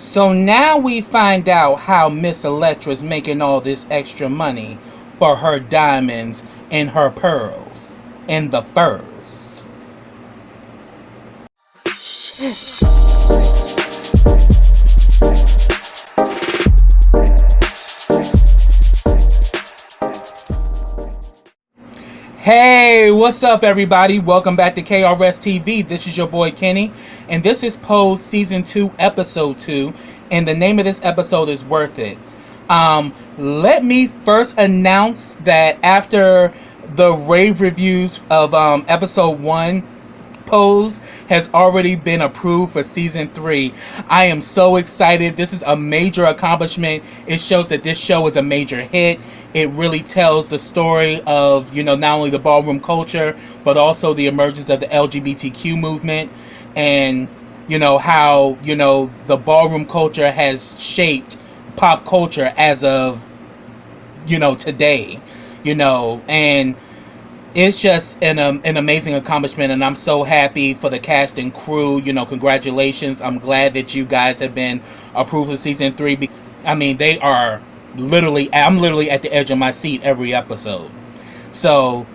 So now we find out how Miss Electra's making all this extra money for her diamonds and her pearls and the furs. Hey, what's up everybody? Welcome back to KRS TV. This is your boy Kenny, and this is Pose Season 2, Episode 2, and the name of this episode is Worth It. Let me first announce that after the rave reviews of Episode 1, Pose has already been approved for Season 3. I am so excited. This is a major accomplishment. It shows that this show is a major hit. It really tells the story of, not only the ballroom culture, but also the emergence of the LGBTQ movement and, how, the ballroom culture has shaped pop culture as of, today, and it's just an amazing accomplishment, and I'm so happy for the cast and crew. Congratulations. I'm glad that you guys have been approved for Season 3. I mean, I'm literally at the edge of my seat every episode. So,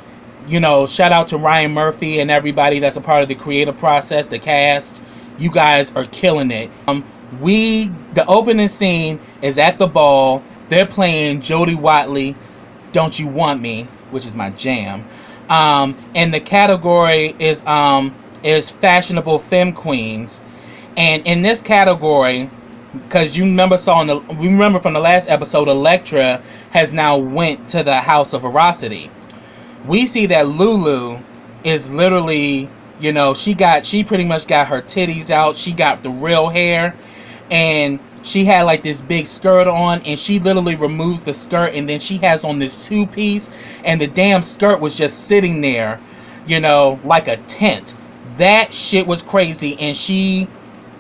shout out to Ryan Murphy and everybody that's a part of the creative process, the cast. You guys are killing it. The opening scene is at the ball. They're playing Jody Watley, Don't You Want Me, which is my jam. And the category is fashionable femme queens. And in this category, because we remember from the last episode, Elektra has now went to the House of Veracity. We see that Lulu is literally, she pretty much got her titties out. She got the real hair, and she had like this big skirt on, and she literally removes the skirt, and then she has on this two-piece, and the damn skirt was just sitting there, like a tent. That shit was crazy, and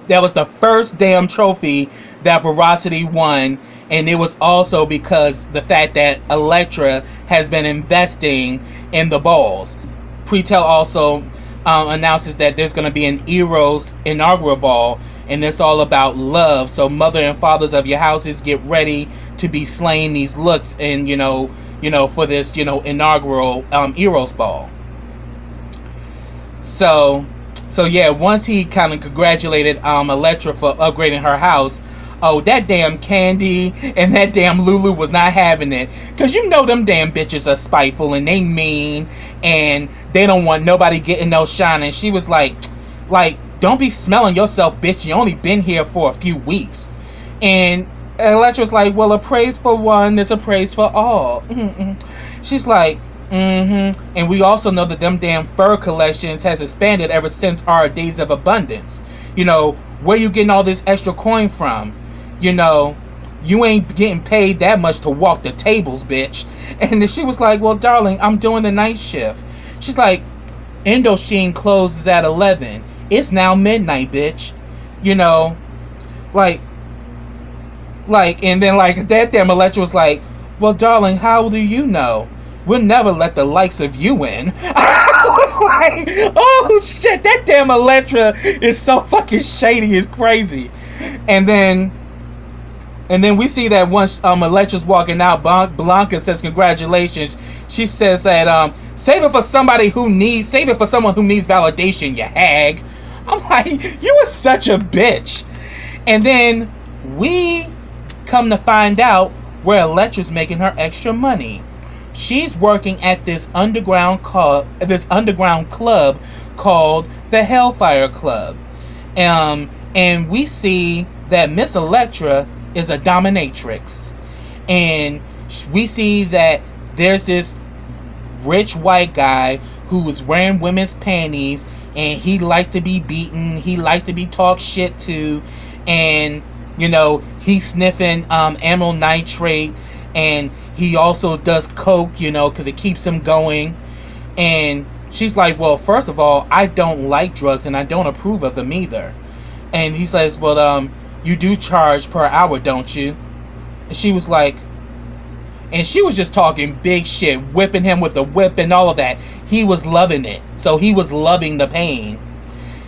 that was the first damn trophy that Veracity won, and it was also because the fact that Elektra has been investing in the balls. Pretel also announces that there's going to be an Eros inaugural ball, and it's all about love. So mother and fathers of your houses, get ready to be slaying these looks, and for this inaugural Eros ball. So yeah, once he kind of congratulated Elektra for upgrading her house, that damn Candy and that damn Lulu was not having it, because them damn bitches are spiteful and they mean, and they don't want nobody getting no shine. And she was like, don't be smelling yourself, bitch. You only been here for a few weeks. And Electra's like, well, a praise for one is a praise for all. She's like, and we also know that them damn fur collections has expanded ever since our days of abundance. Where you getting all this extra coin from? You ain't getting paid that much to walk the tables, bitch. And then she was like, well, darling, I'm doing the night shift. She's like, Indochine closes at 11. It's now midnight, bitch. And then that damn Elektra was like, well, darling, how do you know? We'll never let the likes of you in. I was like, oh shit, that damn Elektra is so fucking shady, it's crazy. And then we see that once Elektra's walking out, Blanca says congratulations. She says that save it for someone who needs validation, you hag. I'm like, you are such a bitch. And then we come to find out where Elektra's making her extra money. She's working at this underground club called the Hellfire Club. And we see that Miss Elektra is a dominatrix. And we see that there's this rich white guy who is wearing women's panties, and he likes to be beaten, he likes to be talked shit to, and he's sniffing amyl nitrate, and he also does coke, because it keeps him going. And she's like, well, first of all, I don't like drugs, and I don't approve of them either. And he says, well, you do charge per hour, don't you? And she was like, and she was just talking big shit, whipping him with the whip and all of that. He was loving it. So he was loving the pain.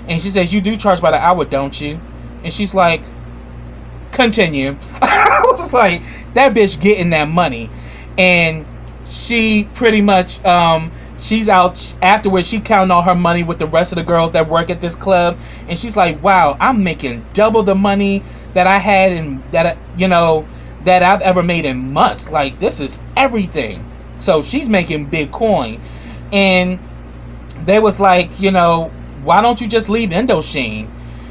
And she says, you do charge by the hour, don't you? And she's like, Continue. I was like, that bitch getting that money. And she pretty much, she's out afterwards. She counting all her money with the rest of the girls that work at this club. And she's like, wow, I'm making double the money that I had and that, that I've ever made in months. Like, this is everything. So she's making big coin. And they was like, why don't you just leave Indochine?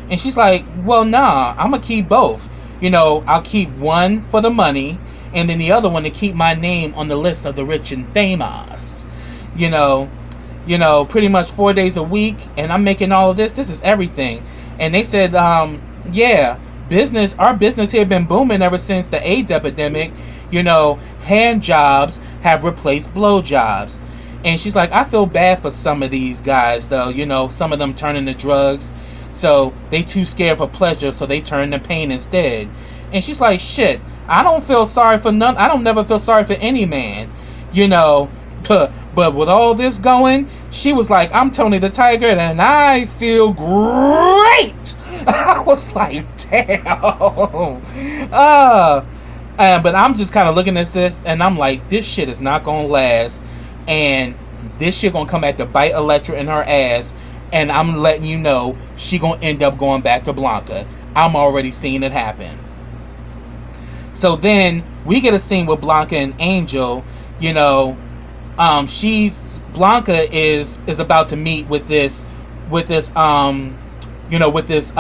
And she's like, well, nah, I'm going to keep both. I'll keep one for the money and then the other one to keep my name on the list of the rich and famous. Pretty much 4 days a week, and I'm making all of this. This is everything. And they said, yeah, our business here been booming ever since the AIDS epidemic. Hand jobs have replaced blow jobs. And she's like, I feel bad for some of these guys, though. Some of them turning to drugs. So they too scared for pleasure, so they turn to pain instead. And she's like, shit, I don't feel sorry for none. I don't never feel sorry for any man, But with all this going, she was like, I'm Tony the Tiger, and I feel great. I was like, damn. But I'm just kind of looking at this, and I'm like, this shit is not going to last. And this shit going to come back to bite Electra in her ass. And I'm letting you know, she going to end up going back to Blanca. I'm already seeing it happen. So then we get a scene with Blanca and Angel. Blanca is about to meet with this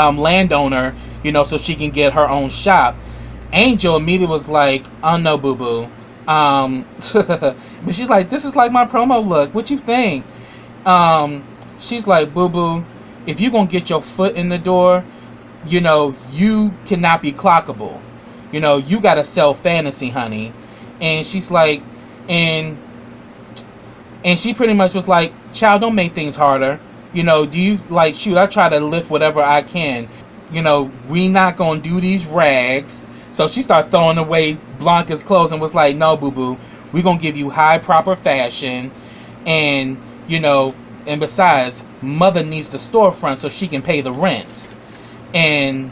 landowner, so she can get her own shop. Angel immediately was like, oh no, boo boo. But she's like, this is like my promo look. What you think? She's like, boo boo, if you're gonna get your foot in the door, you cannot be clockable. You gotta sell fantasy, honey. And she's like, and she pretty much was like, child, don't make things harder. Do you like, shoot, I try to lift whatever I can. We not gonna do these rags. So she started throwing away Blanca's clothes and was like, no, boo boo, we gonna give you high proper fashion. And and besides, mother needs the storefront so she can pay the rent. And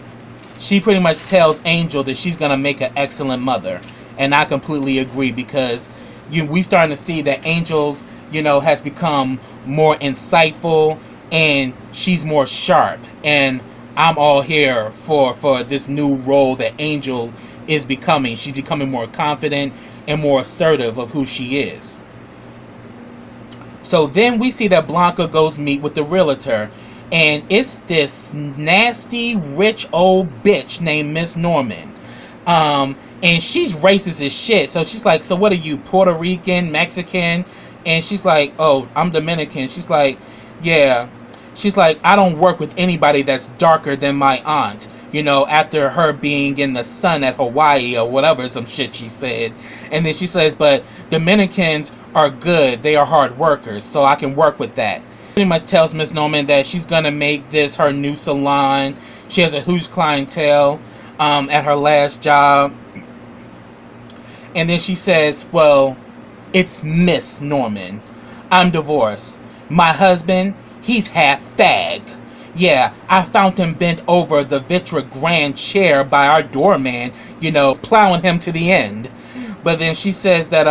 she pretty much tells Angel that she's going to make an excellent mother. And I completely agree, because we starting to see that Angel's, has become more insightful and she's more sharp. And I'm all here for this new role that Angel is becoming. She's becoming more confident and more assertive of who she is. So then we see that Blanca goes meet with the realtor. And it's this nasty, rich old bitch named Miss Norman. And she's racist as shit. So she's like, so what are you, Puerto Rican, Mexican? And she's like, oh, I'm Dominican. She's like, yeah. She's like, I don't work with anybody that's darker than my aunt. After her being in the sun at Hawaii or whatever, some shit she said. And then she says, but Dominicans are good. They are hard workers, so I can work with that. Pretty much tells Miss Norman that she's going to make this her new salon. She has a huge clientele at her last job. And then she says, well, it's Miss Norman. I'm divorced. My husband, he's half fag. Yeah, I found him bent over the Vitra Grand chair by our doorman, plowing him to the end. But then she says that,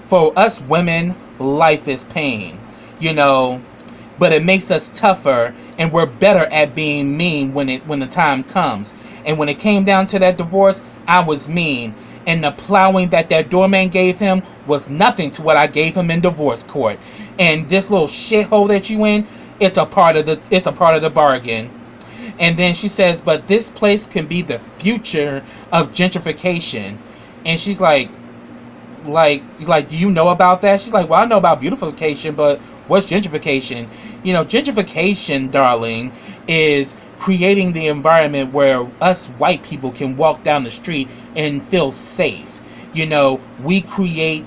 for us women, life is pain, but it makes us tougher and we're better at being mean when the time comes. And when it came down to that divorce, I was mean. And the plowing that doorman gave him was nothing to what I gave him in divorce court. And this little shithole that you in, it's a part of the bargain. And then she says, but this place can be the future of gentrification. And she's like, do you know about that? She's like, well, I know about beautification, but what's gentrification? Gentrification, darling, is creating the environment where us white people can walk down the street and feel safe. We create,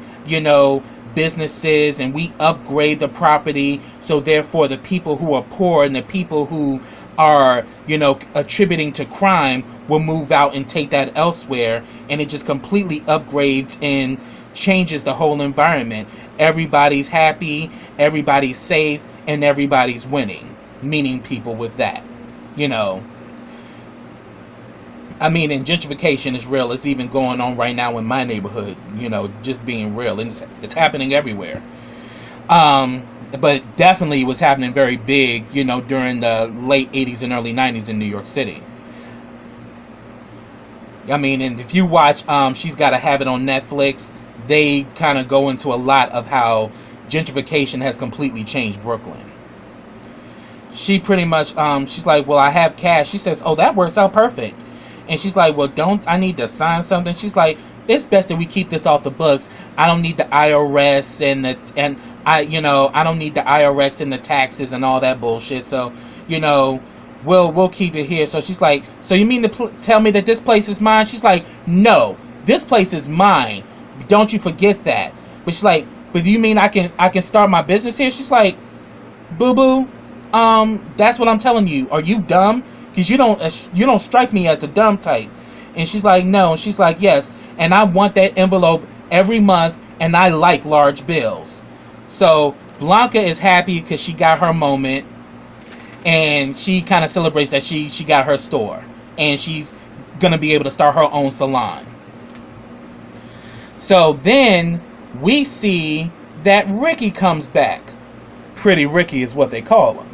businesses, and we upgrade the property, so therefore the people who are poor and the people who are attributing to crime will move out and take that elsewhere, and it just completely upgrades and changes the whole environment. Everybody's happy, everybody's safe, and everybody's winning, meaning people with that. I mean, and gentrification is real. It's even going on right now in my neighborhood, just being real. And it's happening everywhere. But definitely it was happening very big, during the late 80s and early 90s in New York City. I mean, and if you watch She's Gotta Have It on Netflix, they kind of go into a lot of how gentrification has completely changed Brooklyn. She pretty much, she's like, well, I have cash. She says, oh, that works out perfect. And she's like, well, don't I need to sign something? She's like, it's best that we keep this off the books. I don't need the IRS I don't need the IRS and the taxes and all that bullshit. So, we'll keep it here. So she's like, so you mean to tell me that this place is mine? She's like, no, this place is mine. Don't you forget that. But she's like, but do you mean I can start my business here? She's like, boo boo, that's what I'm telling you. Are you dumb? Because you don't strike me as the dumb type. And she's like, no. And she's like, yes. And I want that envelope every month, and I like large bills. So Blanca is happy because she got her moment, and she kind of celebrates that she got her store, and she's gonna be able to start her own salon. So then we see that Ricky comes back. Pretty Ricky is what they call him.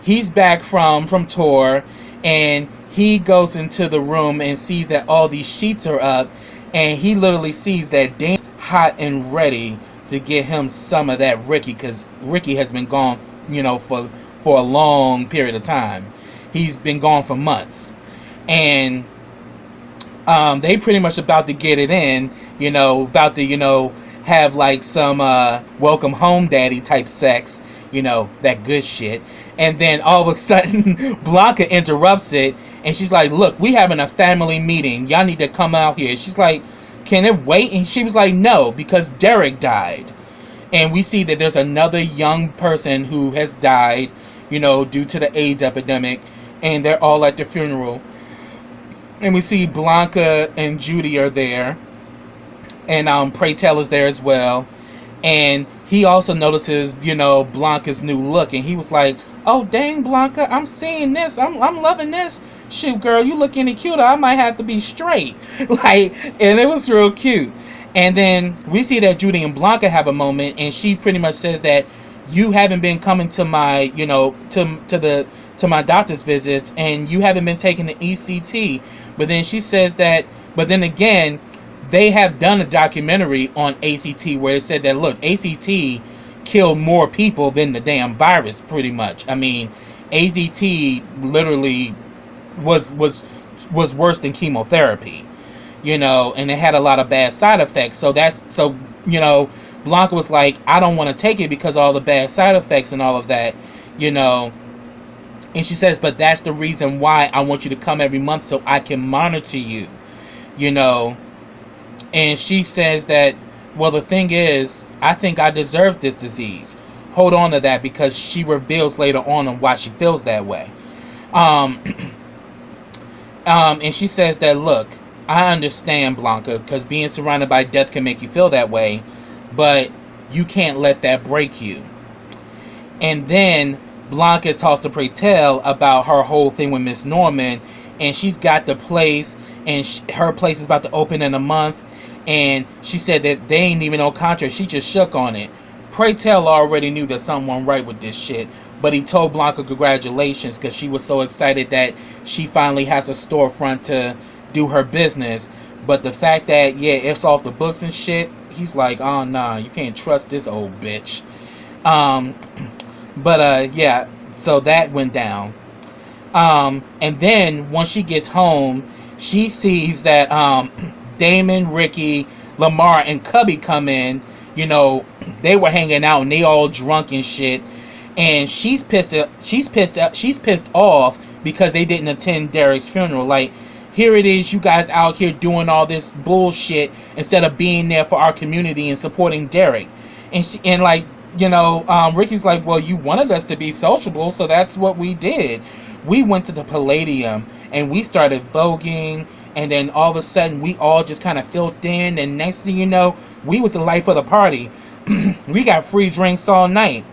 He's back from tour, and he goes into the room and sees that all these sheets are up, and he literally sees that Dame's hot and ready to get him some of that Ricky, because Ricky has been gone, for a long period of time. He's been gone for months, and they pretty much about to get it in, about to, have like some welcome home daddy type sex, that good shit. And then all of a sudden Blanca interrupts it, and she's like, look, we having a family meeting, y'all need to come out here. She's like, can it wait? And she was like, no, because Derek died. And we see that there's another young person who has died, due to the AIDS epidemic, and they're all at the funeral. And we see Blanca and Judy are there, and Pray Tell is there as well. And he also notices, Blanca's new look, and he was like, oh dang, Blanca, I'm seeing this, I'm loving this. Shoot, girl, you look any cuter, I might have to be straight. And it was real cute. And then we see that Judy and Blanca have a moment, and she pretty much says that you haven't been coming to my, to my doctor's visits, and you haven't been taking the ECT. But then she says that, but then again, they have done a documentary on ACT where it said that, look, ACT killed more people than the damn virus, pretty much. I mean, ACT literally was worse than chemotherapy, and it had a lot of bad side effects. So Blanca was like, I don't want to take it because of all the bad side effects and all of that, And she says, but that's the reason why I want you to come every month so I can monitor you, And she says that, well, the thing is, I think I deserve this disease. Hold on to that, because she reveals later on why she feels that way. And she says that, look, I understand, Blanca, because being surrounded by death can make you feel that way, but you can't let that break you. And then Blanca talks to Pray Tell about her whole thing with Miss Norman, and she's got the place, and her place is about to open in a month. And she said that they ain't even no contract. She just shook on it. Pray Tell already knew that something wasn't right with this shit, but he told Blanca congratulations because she was so excited that she finally has a storefront to do her business. But the fact that, yeah, it's off the books and shit, he's like, oh nah, you can't trust this old bitch. Yeah, so that went down. And then once she gets home, she sees that Damon, Ricky, Lamar, and Cubby come in. They were hanging out and they all drunk and shit. And she's pissed off because they didn't attend Derek's funeral. Like, here it is, you guys out here doing all this bullshit instead of being there for our community and supporting Derek. Ricky's like, well, you wanted us to be sociable, so that's what we did. We went to the Palladium and we started voguing, and then all of a sudden we all just kind of filled in, and next thing you know, we was the life of the party. We got free drinks all night.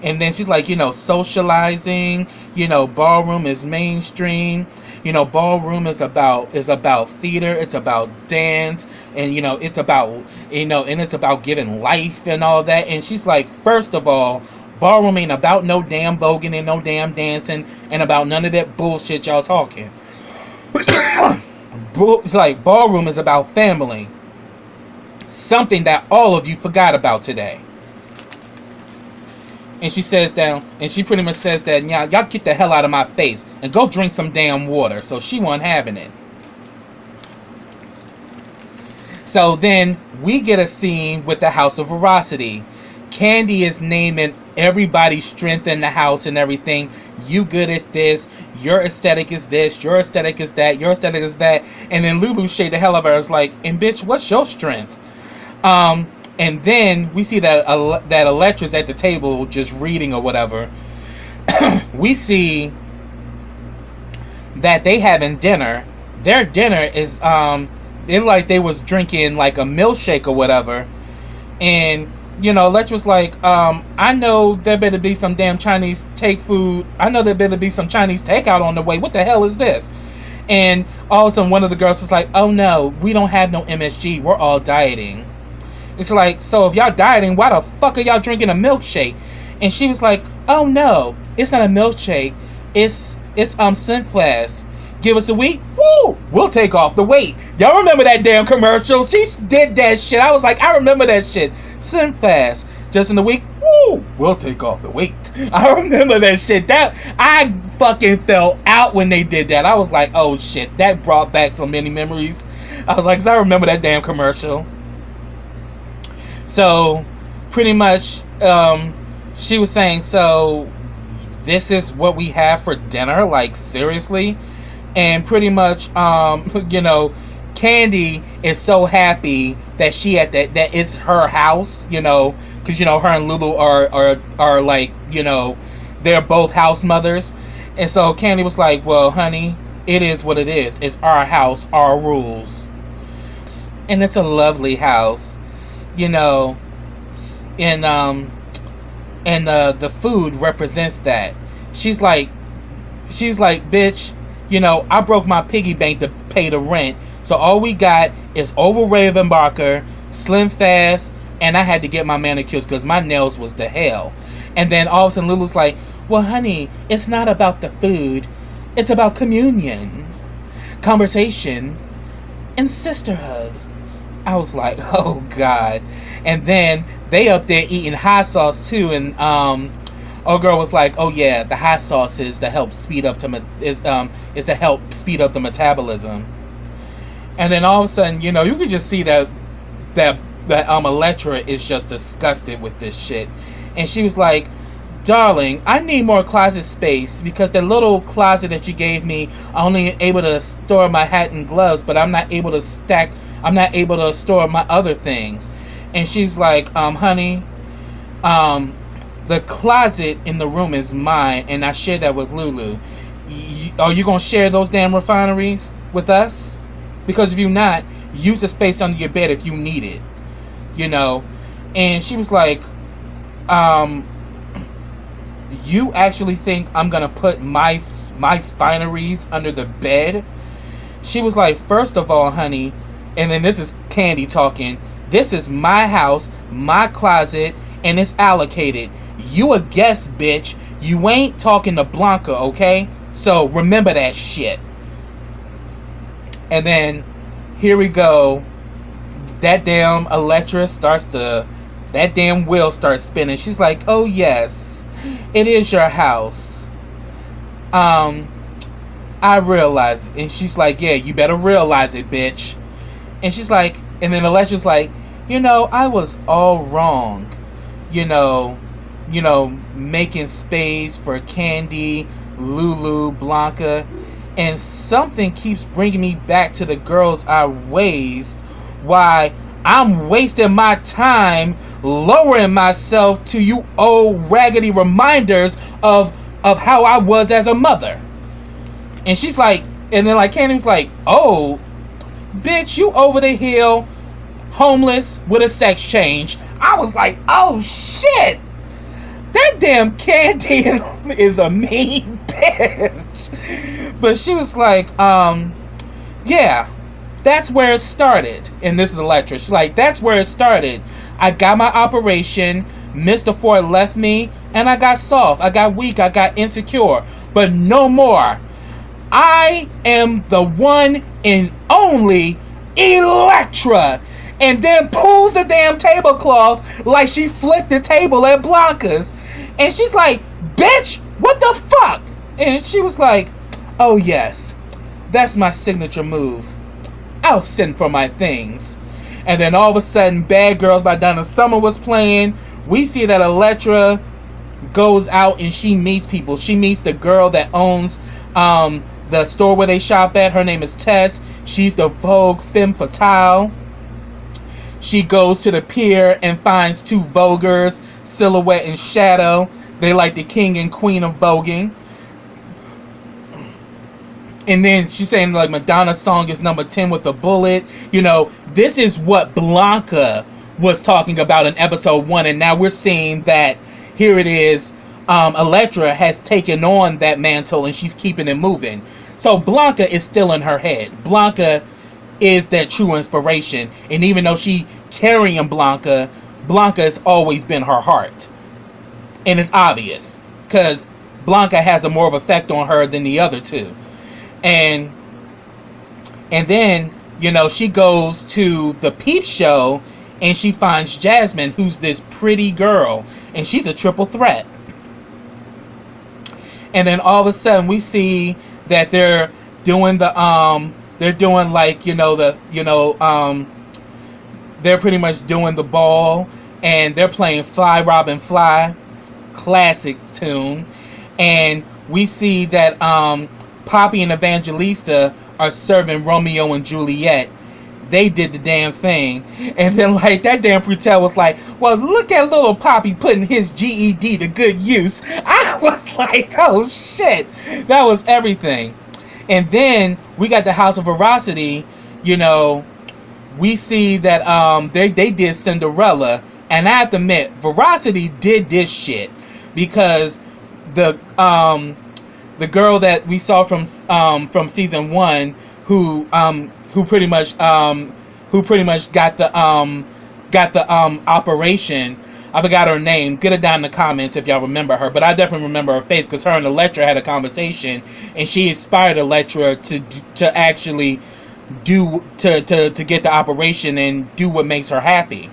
And then she's like, socializing, Ballroom is mainstream. Ballroom is about theater. It's about dance, and it's about and it's about giving life and all that. And she's like, first of all, ballroom ain't about no damn voguing and no damn dancing and about none of that bullshit y'all talking. It's like ballroom is about family. Something that all of you forgot about today. And she says that, and she pretty much says that, y'all get the hell out of my face and go drink some damn water. So she wasn't having it. So then we get a scene with the House of Veracity. Candy is naming everybody's strength in the house and everything. You good at this. Your aesthetic is this. Your aesthetic is that. Your aesthetic is that. And then Lulu shade the hell out of her. Is like, and bitch, what's your strength? And then we see that Electra's at the table just reading or whatever. We see that they having dinner. Their dinner is it's like they was drinking like a milkshake or whatever. And Electra's like, I know there better be some damn Chinese food. I know there better be some Chinese takeout on the way. What the hell is this? And all of a sudden one of the girls was like, oh no, we don't have no MSG. We're all dieting. It's like, so if y'all dieting, why the fuck are y'all drinking a milkshake? And she was like, oh no, it's not a milkshake. It's Slim Fast. Give us a week, woo, we'll take off the weight. Y'all remember that damn commercial? She did that shit. I was like, I remember that shit. Slim Fast, just in a week, woo, we'll take off the weight. I remember that shit. That I fucking fell out when they did that. I was like, oh shit, that brought back so many memories. I was like, 'cause I remember that damn commercial. So, pretty much, she was saying, so, this is what we have for dinner? Like, seriously? And pretty much, Candy is so happy that she at that it's her house, because, her and Lulu are like, they're both house mothers. And so Candy was like, well, honey, it is what it is. It's our house, our rules. And it's a lovely house. And the food represents that. She's like, bitch, I broke my piggy bank to pay the rent, so all we got is Oval Ravenbarker, Slim Fast, and I had to get my manicures because my nails was the hell. And then all of a sudden Lulu's like, well, honey, it's not about the food, it's about communion, conversation, and sisterhood. I was like, oh god. And then they up there eating hot sauce too, and old girl was like, oh yeah, the hot sauce is to help speed up the metabolism. And then all of a sudden, you could just see that Electra is just disgusted with this shit. And she was like, darling, I need more closet space because the little closet that you gave me, I'm only able to store my hat and gloves, but I'm not able to store my other things. And she's like, honey, the closet in the room is mine, and I share that with Lulu. Are you going to share those damn refineries with us? Because if you're not, use the space under your bed if you need it. And she was like, you actually think I'm going to put my fineries under the bed? She was like, first of all, honey, and then this is Candy talking, this is my house, my closet, and it's allocated. You a guest, bitch. You ain't talking to Blanca, okay? So remember that shit. And then here we go. That damn Electra that damn wheel starts spinning. She's like, oh yes, it is your house. I realize it. And she's like, yeah, you better realize it, bitch. And she's like, and then Electra's like, I was all wrong. Making space for Candy, Lulu, Blanca, and something keeps bringing me back to the girls I raised. Why I'm wasting my time lowering myself to you old raggedy reminders of how I was as a mother. And she's like, and then like Candy's like, oh, bitch, you over the hill, homeless with a sex change. I was like, oh shit, that damn Candy is a mean bitch. bitch. But she was like, yeah, that's where it started. And this is Electra. She's like, that's where it started. I got my operation. Mr. Ford left me, and I got soft. I got weak. I got insecure. But no more. I am the one and only Electra. And then pulls the damn tablecloth like she flipped the table at Blanca's. And she's like, bitch, what the fuck? And she was like, oh yes, that's my signature move. I'll send for my things. And then all of a sudden, Bad Girls by Donna Summer was playing. We see that Electra goes out and she meets people. She meets the girl that owns the store where they shop at. Her name is Tess. She's the Vogue femme fatale. She goes to the pier and finds two Voguers, Silhouette and Shadow. They like the king and queen of voguing. And then she's saying like Madonna's song is number 10 with a bullet. You know, this is what Blanca was talking about in episode 1. And now we're seeing that here it is. Electra has taken on that mantle and she's keeping it moving. So Blanca is still in her head. Blanca is that true inspiration. And even though she carrying Blanca, Blanca has always been her heart. And it's obvious. Because Blanca has a more of effect on her than the other two. And then, you know, she goes to the Peep Show and she finds Jasmine, who's this pretty girl. And she's a triple threat. And then all of a sudden we see that they're doing the they're doing like, they're pretty much doing the ball and they're playing Fly Robin Fly, classic tune. And we see that Poppy and Evangelista are serving Romeo and Juliet. They did the damn thing. And then like that damn Frutel was like, well, look at little Poppy putting his GED to good use. I was like, oh shit. That was everything. And then we got the House of Veracity. You know, we see that they did Cinderella. And I have to admit, Veracity did this shit. Because the girl that we saw from season 1 who pretty much got the operation. I forgot her name. Get it down in the comments if y'all remember her. But I definitely remember her face because her and Electra had a conversation, and she inspired Electra to actually to get the operation and do what makes her happy.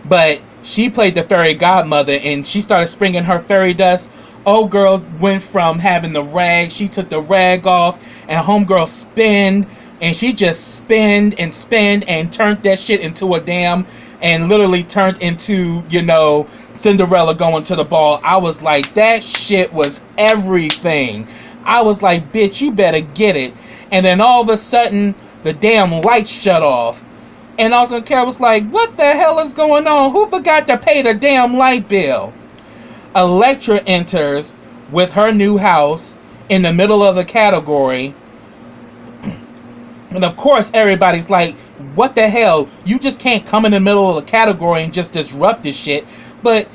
But she played the fairy godmother, and she started springing her fairy dust. Old girl went from having the rag, she took the rag off, and homegirl spinned, and she just spinned and turned that shit into a damn, and literally turned into, you know, Cinderella going to the ball. I was like, that shit was everything. I was like, bitch, you better get it. And then all of a sudden, the damn lights shut off. And also Carol was like, what the hell is going on? Who forgot to pay the damn light bill? Electra enters with her new house in the middle of the category. And of course, everybody's like, what the hell? You just can't come in the middle of the category and just disrupt this shit. But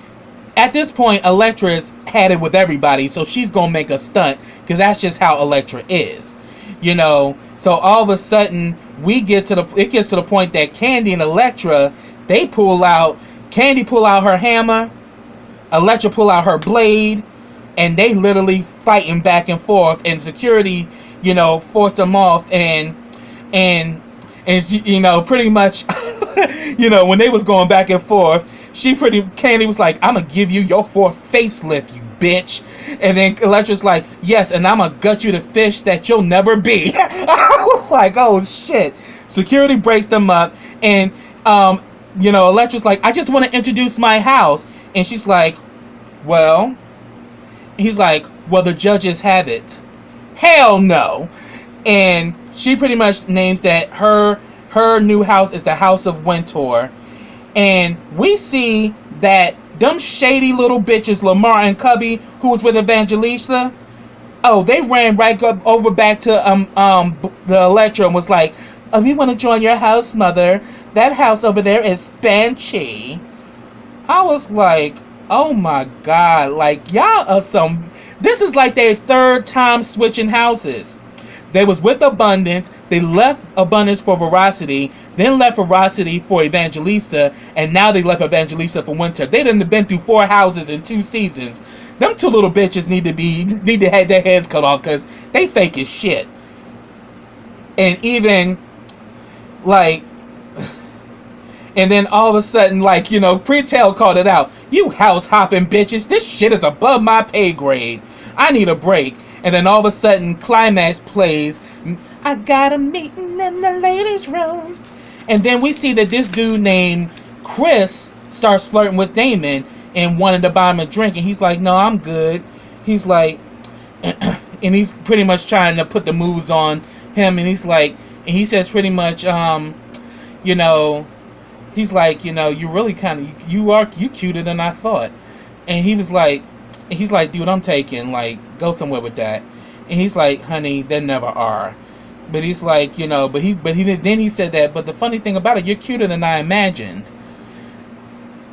at this point, Electra's had it with everybody, so she's going to make a stunt because that's just how Electra is. You know, so all of a sudden, it gets to the point that Candy and Electra, Candy pull out her hammer, Electra pull out her blade, and they literally fighting back and forth, and security, you know, forced them off, and you know, pretty much, you know, when they was going back and forth, Candy was like, I'm gonna give you your 4th facelift, you bitch. And then Electra's like, yes, and I'm gonna gut you the fish that you'll never be. I was like, oh shit. Security breaks them up, and you know, Electra's like, I just want to introduce my house. And she's like, well, he's like, well, the judges have it. Hell no. And she pretty much names that her new house is the House of Winter. And we see that them shady little bitches, Lamar and Cubby, who was with Evangelista, oh, they ran right up over back to the Electra and was like, oh, we want to join your house, mother. That house over there is Banshee. I was like, oh my god, like, y'all are some This is like their third time switching houses. They was with Abundance, they left Abundance for Veracity, then left Veracity for Evangelista, and now they left Evangelista for Winter. They done been through 4 houses in 2 seasons. Them 2 little bitches need to have their heads cut off because they fake as shit. And even like, and then all of a sudden, like, you know, Pretel called it out. You house hopping bitches, this shit is above my pay grade. I need a break. And then all of a sudden, Climax plays, I got a meeting in the ladies' room. And then we see that this dude named Chris starts flirting with Damon and wanted to buy him a drink. And he's like, no, I'm good. He's like, and he's pretty much trying to put the moves on him. And he's like, and he says pretty much, you know, he's like, you know, you really kind of, you cuter than I thought. And he was like, he's like, dude, I'm taking, like, go somewhere with that. And he's like, honey, there never are. But he's like, you know, then he said that, but the funny thing about it, you're cuter than I imagined.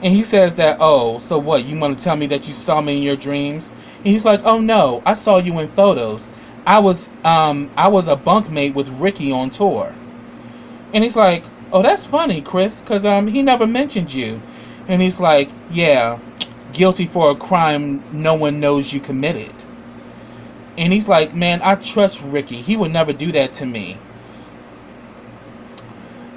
And he says that, oh, so what, you want to tell me that you saw me in your dreams? And he's like, oh no, I saw you in photos. I was a bunkmate with Ricky on tour. And he's like, oh, that's funny, Chris, because he never mentioned you. And he's like, yeah, guilty for a crime no one knows you committed. And he's like, man, I trust Ricky. He would never do that to me.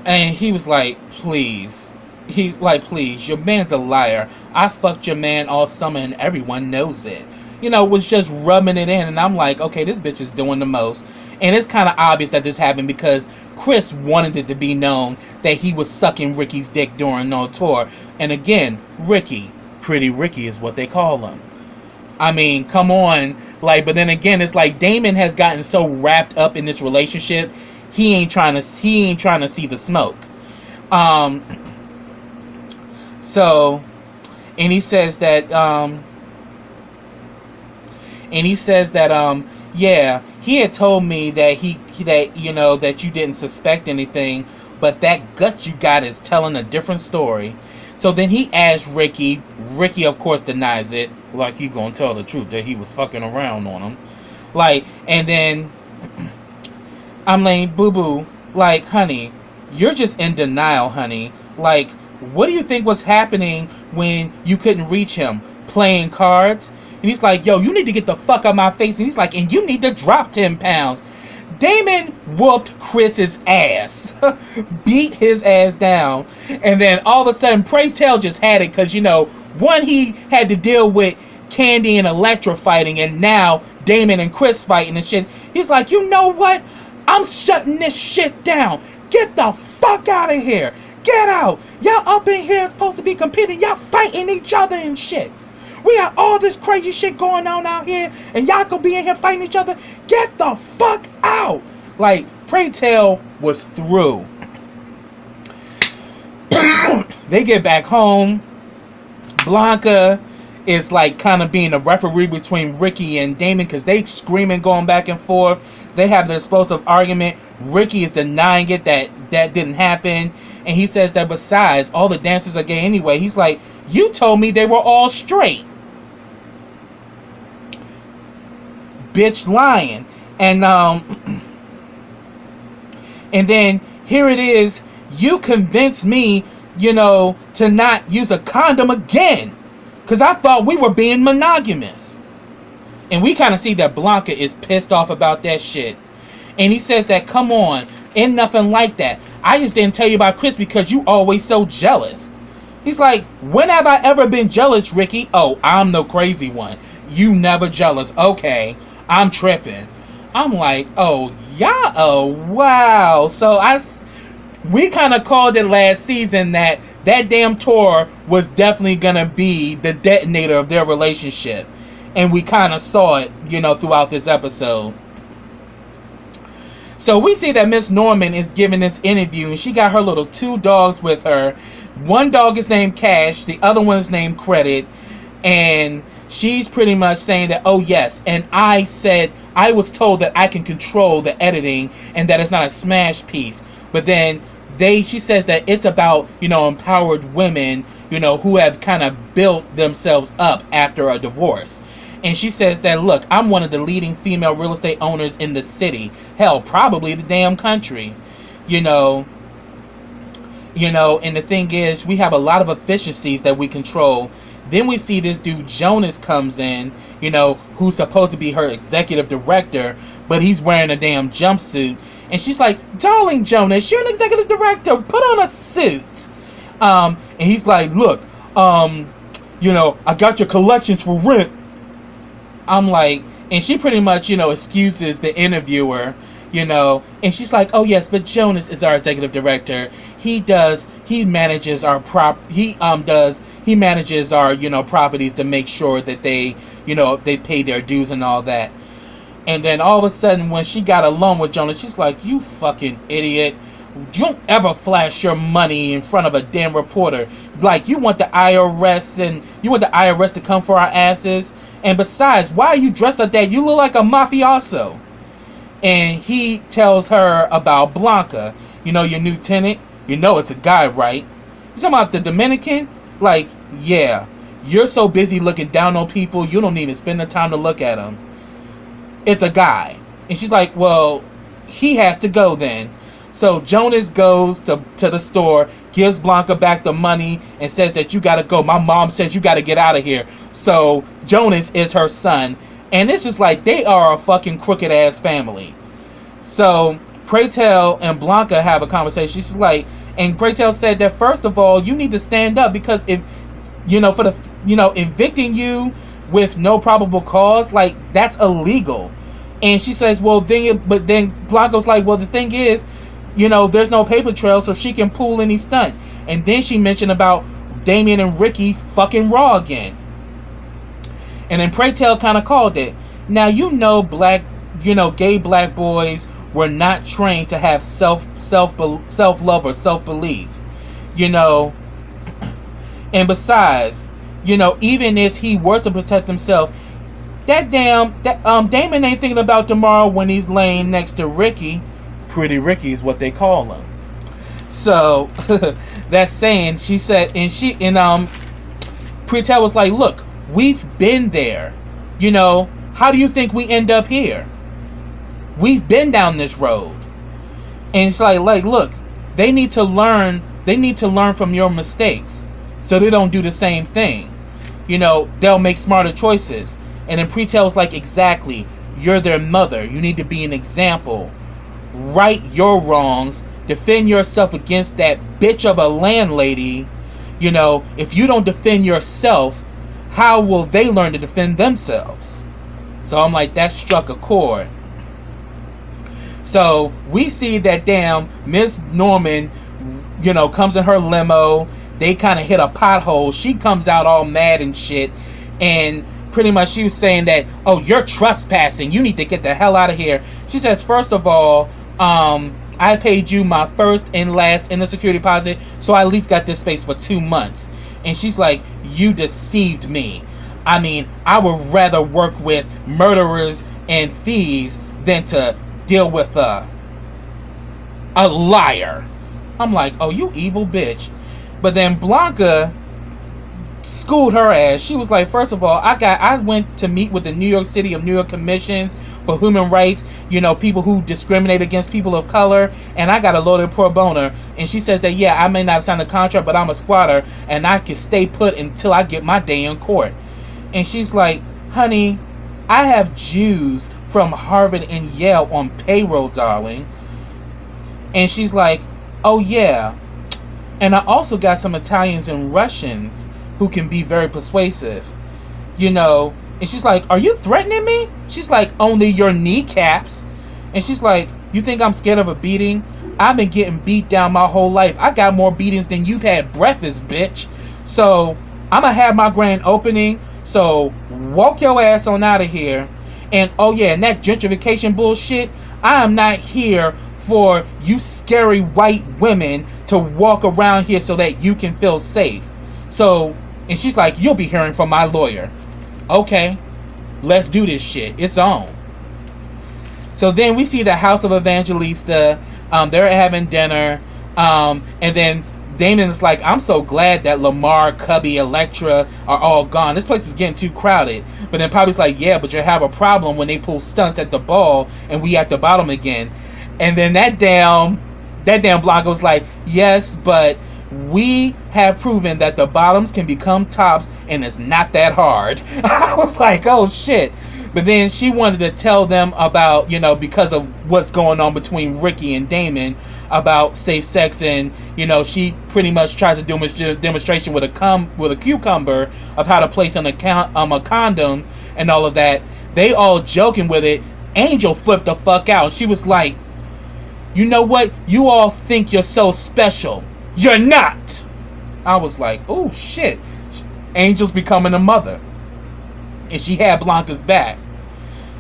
And he was like, please. He's like, please, your man's a liar. I fucked your man all summer and everyone knows it. You know, was just rubbing it in. And I'm like, okay, this bitch is doing the most. And it's kind of obvious that this happened because Chris wanted it to be known that he was sucking Ricky's dick during no tour. And again, Ricky. Pretty Ricky is what they call him. I mean, come on. Like, but then again, it's like Damon has gotten so wrapped up in this relationship, he ain't trying to see the smoke. So, and he says that yeah, he had told me that you know, that you didn't suspect anything, but that gut you got is telling a different story. So then he asked Ricky. Ricky, of course, denies it. Like, he gonna tell the truth that he was fucking around on him. Like, and then I'm like, boo-boo, like, honey, you're just in denial, honey. Like, what do you think was happening when you couldn't reach him? Playing cards? And he's like, yo, you need to get the fuck out of my face. And he's like, and you need to drop 10 pounds. Damon whooped Chris's ass. Beat his ass down. And then all of a sudden, Pray Tell just had it because, you know, one, he had to deal with Candy and Elektra fighting, and now Damon and Chris fighting and shit. He's like, you know what? I'm shutting this shit down. Get the fuck out of here. Get out. Y'all up in here supposed to be competing. Y'all fighting each other and shit. We got all this crazy shit going on out here, and y'all could be in here fighting each other. Get the fuck out. Like, Pray Tell was through. They get back home. Blanca is like kind of being a referee between Ricky and Damon because they screaming, going back and forth. They have the explosive argument. Ricky is denying it, that didn't happen. And he says that besides, all the dancers are gay anyway. He's like, you told me they were all straight. Bitch lying. And and then here it is, you convinced me, you know, to not use a condom again, because I thought we were being monogamous. And we kind of see that Blanca is pissed off about that shit. And he says that, come on, ain't nothing like that. I just didn't tell you about Chris because you always so jealous. He's like, when have I ever been jealous, Ricky? Oh, I'm the crazy one. You never jealous. Okay, I'm tripping. I'm like, oh, yeah, oh, wow. So we kind of called it last season that damn tour was definitely going to be the detonator of their relationship. And we kind of saw it, you know, throughout this episode. So we see that Miss Norman is giving this interview, and she got her little 2 dogs with her. One dog is named Cash, the other one is named Credit, and she's pretty much saying that, oh yes, and I was told that I can control the editing and that it's not a smash piece. But then she says that it's about, you know, empowered women, you know, who have kind of built themselves up after a divorce. And she says that, look, I'm one of the leading female real estate owners in the city. Hell, probably the damn country. You know, and the thing is, we have a lot of efficiencies that we control. Then we see this dude Jonas comes in, who's supposed to be her executive director, but he's wearing a damn jumpsuit. And she's like, darling Jonas, you're an executive director, put on a suit. And he's like, look, I got your collections for rent. I'm like, and she pretty much, excuses the interviewer, and she's like, oh yes, but Jonas is our executive director. He manages our he manages our, properties to make sure that they, they pay their dues and all that. And then all of a sudden, when she got alone with Jonas, she's like, you fucking idiot. Don't ever flash your money in front of a damn reporter. Like, you want the IRS to come for our asses? And besides, why are you dressed like that? You look like a mafioso. And he tells her about Blanca. Your new tenant? It's a guy, right? You talking about the Dominican? Like, yeah. You're so busy looking down on people, you don't even spend the time to look at them. It's a guy. And she's like, well, he has to go then. So Jonas goes to the store, gives Blanca back the money, and says that you gotta go. My mom says you gotta get out of here. So Jonas is her son. And it's just like, they are a fucking crooked ass family. So Pray Tell and Blanca have a conversation. She's like, and Pray Tell said that, first of all, you need to stand up, because if, for the, evicting you with no probable cause, like, that's illegal. And she says, well, then Blanca's like, well, the thing is, there's no paper trail, so she can pull any stunt. And then she mentioned about Damien and Ricky fucking raw again. And then Pray Tell kind of called it. Now, gay black boys were not trained to have self-love or self-belief. And besides, even if he was to protect himself, Damon ain't thinking about tomorrow when he's laying next to Ricky. Pretty Ricky is what they call him. So that's saying, she said, and Pray Tell was like, look, we've been there. How do you think we end up here? We've been down this road. And it's like, look, they need to learn from your mistakes, so they don't do the same thing. They'll make smarter choices. And then Pray Tell's like, exactly, you're their mother. You need to be an example. Right your wrongs. Defend yourself against that bitch of a landlady. If you don't defend yourself, how will they learn to defend themselves? So I'm like, that struck a chord. So we see that damn Miss Norman, comes in her limo. They kind of hit a pothole. She comes out all mad and shit. And pretty much she was saying that, oh, you're trespassing. You need to get the hell out of here. She says, first of all, I paid you my first and last in the security deposit, so I at least got this space for 2 months. And she's like, you deceived me. I mean, I would rather work with murderers and thieves than to deal with a liar. I'm like, oh, you evil bitch. But then Blanca schooled her ass. She was like, first of all, I went to meet with the New York City of New York Commissions for Human Rights, people who discriminate against people of color, and I got a loaded pro bono. And she says that, yeah, I may not sign a contract, but I'm a squatter, and I can stay put until I get my day in court. And she's like, honey, I have Jews from Harvard and Yale on payroll, darling. And she's like, oh yeah, and I also got some Italians and Russians who can be very persuasive, and she's like, are you threatening me? She's like, only your kneecaps. And she's like, you think I'm scared of a beating? I've been getting beat down my whole life. I got more beatings than you've had breakfast, bitch. So I'm gonna have my grand opening, so walk your ass on out of here. And oh yeah, and that gentrification bullshit, I am not here for you scary white women to walk around here so that you can feel safe. So, and she's like, you'll be hearing from my lawyer. Okay, let's do this shit. It's on. So then we see the house of Evangelista. They're having dinner. And then Damon is like, I'm so glad that Lamar, Cubby, Electra are all gone. This place is getting too crowded. But then Poppy's like, yeah, but you'll have a problem when they pull stunts at the ball and we at the bottom again. And then that damn Blanco's like, yes, but we have proven that the bottoms can become tops and it's not that hard. I was like, oh shit. But then she wanted to tell them about, because of what's going on between Ricky and Damon about safe sex, and she pretty much tries to do a demonstration with a cucumber of how to place on a condom and all of that. They all joking with it. Angel flipped the fuck out. She was like, you know what? You all think you're so special. You're not. I was like, oh shit. Angel's becoming a mother. And she had Blanca's back.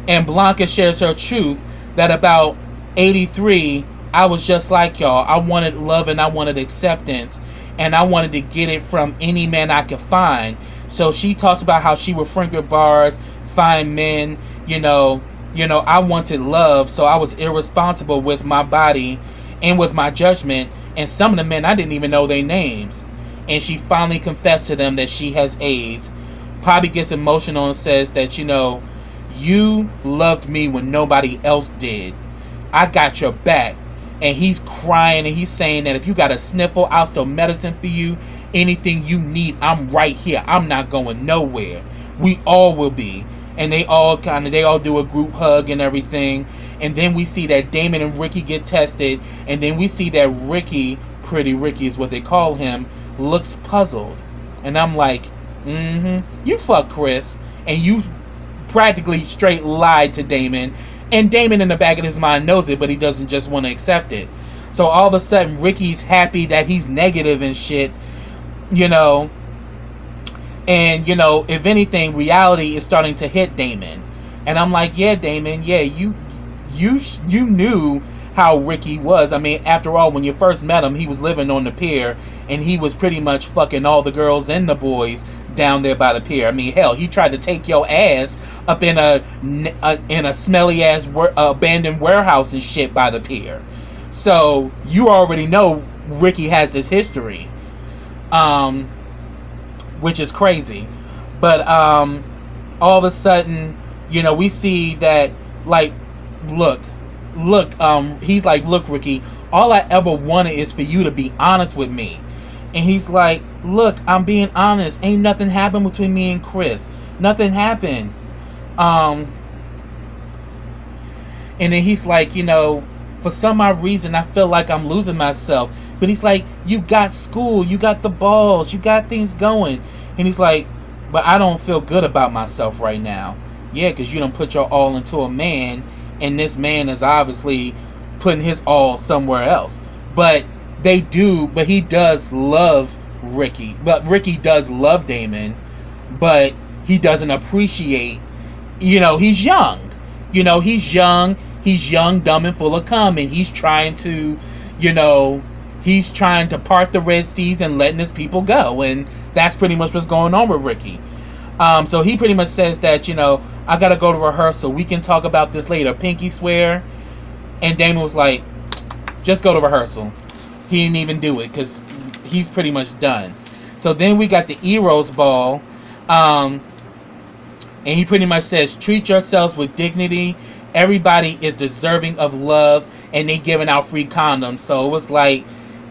And Blanca shares her truth that about 83, I was just like y'all. I wanted love and I wanted acceptance. And I wanted to get it from any man I could find. So she talks about how she would frequent bars, find men, I wanted love. So I was irresponsible with my body and with my judgment. And some of the men, I didn't even know their names. And she finally confessed to them that she has AIDS. Poppy gets emotional and says that, you loved me when nobody else did. I got your back. And he's crying and he's saying that if you got a sniffle, I'll still medicine for you. Anything you need, I'm right here. I'm not going nowhere. We all will be. And they all do a group hug and everything. And then we see that Damon and Ricky get tested. And then we see that Ricky, Pretty Ricky is what they call him, looks puzzled. And I'm like, you fuck Chris. And you practically straight lied to Damon. And Damon in the back of his mind knows it, but he doesn't just want to accept it. So all of a sudden, Ricky's happy that he's negative and shit, And, if anything, reality is starting to hit Damon. And I'm like, yeah, Damon, yeah, you knew how Ricky was. I mean, after all, when you first met him, he was living on the pier, and he was pretty much fucking all the girls and the boys down there by the pier. I mean, hell, he tried to take your ass up in a smelly ass abandoned warehouse and shit by the pier. So you already know Ricky has this history, which is crazy. But all of a sudden, we see that, like, look, he's like, look, Ricky, all I ever wanted is for you to be honest with me. And he's like, look, I'm being honest. Ain't nothing happened between me and Chris. Nothing happened. And then he's like, for some odd reason, I feel like I'm losing myself. But he's like, you got school, you got the balls, you got things going. And he's like, but I don't feel good about myself right now. Yeah, because you don't put your all into a man, and this man is obviously putting his all somewhere else. But he does love Ricky. But Ricky does love Damon, but he doesn't appreciate, he's young. He's young, dumb, and full of cum, and he's trying to part the Red Seas and letting his people go, and that's pretty much what's going on with Ricky. So he pretty much says that, I gotta go to rehearsal. We can talk about this later. Pinky swear. And Damon was like, just go to rehearsal. He didn't even do it because he's pretty much done. So then we got the Eros Ball. And he pretty much says, treat yourselves with dignity. Everybody is deserving of love. And they giving out free condoms. So it was like,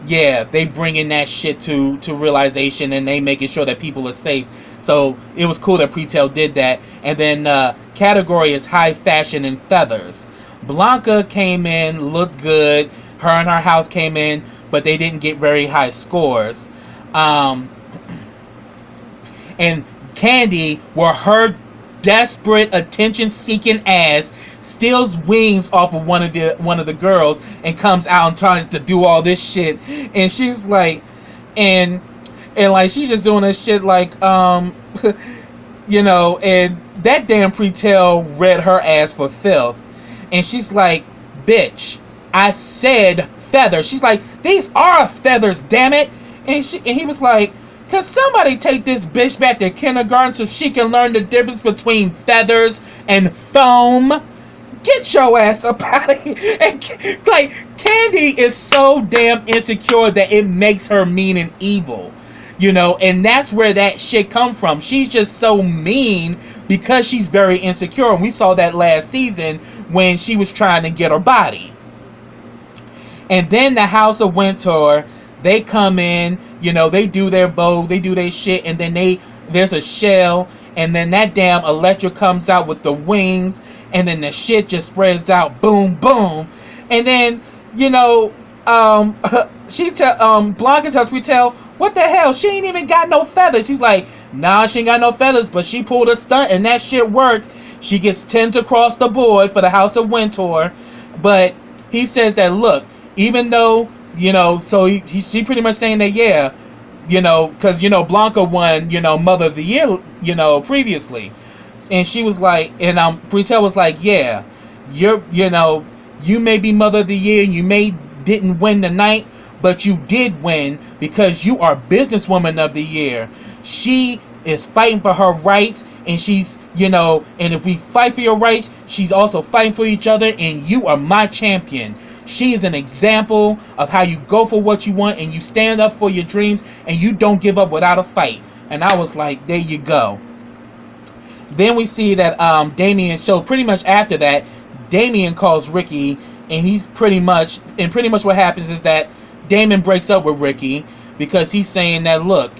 yeah, they bringing that shit to realization, and they making sure that people are safe. So it was cool that Pretel did that. And then category is high fashion and feathers. Blanca came in, looked good. Her and her house came in, but they didn't get very high scores. And Candy, where her desperate attention-seeking ass steals wings off of one of the girls and comes out and tries to do all this shit, and she's like, and like she's just doing this shit like and that damn Pretel read her ass for filth, and she's like, bitch, I said feathers. She's like, these are feathers, damn it. And he was like, can somebody take this bitch back to kindergarten so she can learn the difference between feathers and foam? Get your ass up out of here. And like, Candy is so damn insecure that it makes her mean and evil. And that's where that shit come from. She's just so mean because she's very insecure. And we saw that last season when she was trying to get her body. And then the House of Winter, they come in, they do their vote, they do their shit, and then there's a shell, and then that damn Electra comes out with the wings, and then the shit just spreads out, boom, boom. And then, Blanca tells Pretel, what the hell? She ain't even got no feathers. He's like, nah, she ain't got no feathers, but she pulled a stunt, and that shit worked. She gets 10s across the board for the House of Winter. But he says that, look, even though, so she pretty much saying that, yeah, because, Blanca won, Mother of the Year, previously. And she was like, and Pretel was like, yeah, you may be Mother of the Year, you didn't win the night, but you did win because you are Businesswoman of the Year. She is fighting for her rights, and she's, and if we fight for your rights, she's also fighting for each other, and you are my champion. She is an example of how you go for what you want, and you stand up for your dreams, and you don't give up without a fight. And I was like, there you go. Then we see that Damien, so pretty much after that, Damien calls Ricky, and he's pretty much what happens is that Damon breaks up with Ricky because he's saying that, look,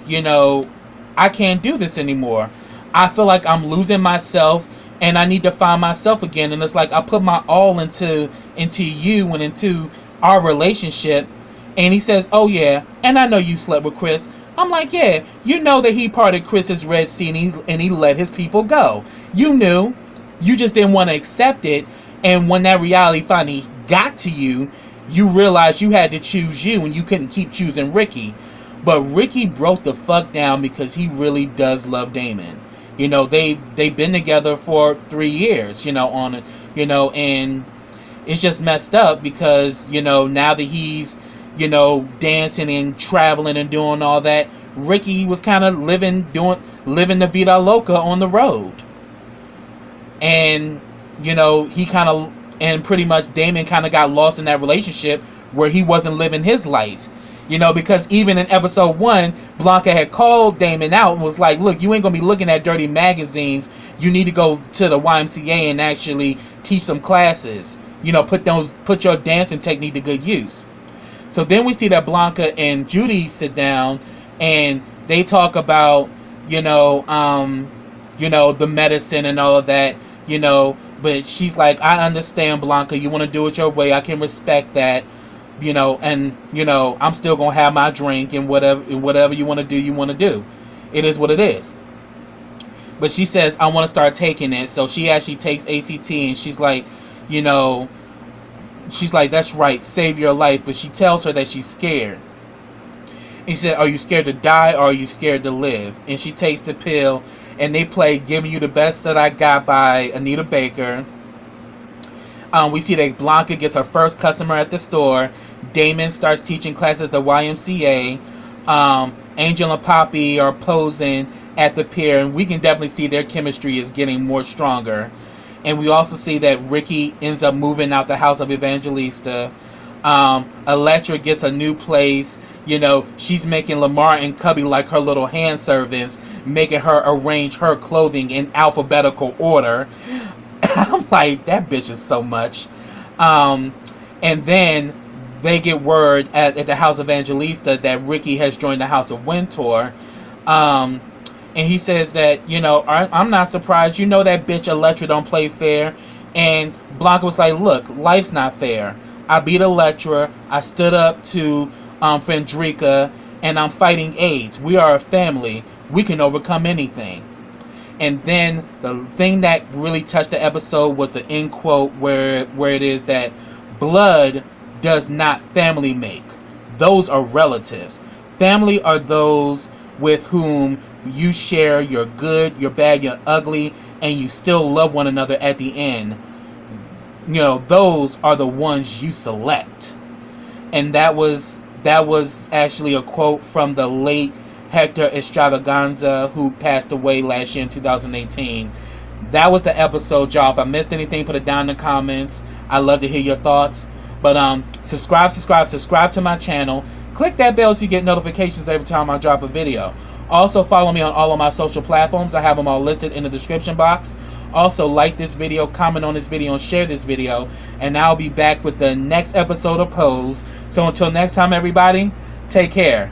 I can't do this anymore. I feel like I'm losing myself, and I need to find myself again. And it's like I put my all into you and into our relationship. And he says, oh yeah, and I know you slept with Chris. I'm like, yeah, you know that he parted Chris's Red Sea and he let his people go. You knew. You just didn't want to accept it. And when that reality finally got to you, you realized you had to choose you and you couldn't keep choosing Ricky. But Ricky broke the fuck down because he really does love Damon. They've been together for 3 years, and it's just messed up because, now that he's, dancing and traveling and doing all that, Ricky was kind of living the vida loca on the road. And, and pretty much Damon kind of got lost in that relationship where he wasn't living his life. Because even in episode 1, Blanca had called Damon out and was like, look, you ain't going to be looking at dirty magazines. You need to go to the YMCA and actually teach some classes. Put your dancing technique to good use. So then we see that Blanca and Judy sit down and they talk about, the medicine and all of that, but she's like, I understand, Blanca, you want to do it your way. I can respect that, and, I'm still going to have my drink and whatever you want to do. It is what it is. But she says, I want to start taking it. So she actually takes ACT and she's like, that's right, save your life. But she tells her that she's scared. And she said, are you scared to die or are you scared to live? And she takes the pill and they play Giving You the Best That I Got by Anita Baker. We see that Blanca gets her first customer at the store. Damon starts teaching classes at the YMCA. Angel and Poppy are posing at the pier, and we can definitely see their chemistry is getting more stronger. And we also see that Ricky ends up moving out the house of Evangelista. Electra gets a new place. She's making Lamar and Cubby like her little hand servants, making her arrange her clothing in alphabetical order. I'm like, that bitch is so much. And then they get word at the House of Evangelista that Ricky has joined the House of Winter. And he says that, I'm not surprised. That bitch Electra don't play fair. And Blanca was like, look, life's not fair. I beat Electra. I stood up to Fendrika. And I'm fighting AIDS. We are a family. We can overcome anything. And then the thing that really touched the episode was the end quote where it is that blood does not family make. Those are relatives. Family are those with whom you share your good, your bad, your ugly, and you still love one another at the end. Those are the ones you select. And that was actually a quote from the late Hector Extravaganza, who passed away last year in 2018. That was the episode, y'all. If I missed anything, put it down in the comments. I'd love to hear your thoughts. But subscribe to my channel. Click that bell so you get notifications every time I drop a video. Also, follow me on all of my social platforms. I have them all listed in the description box. Also, like this video, comment on this video, and share this video. And I'll be back with the next episode of Pose. So until next time, everybody, take care.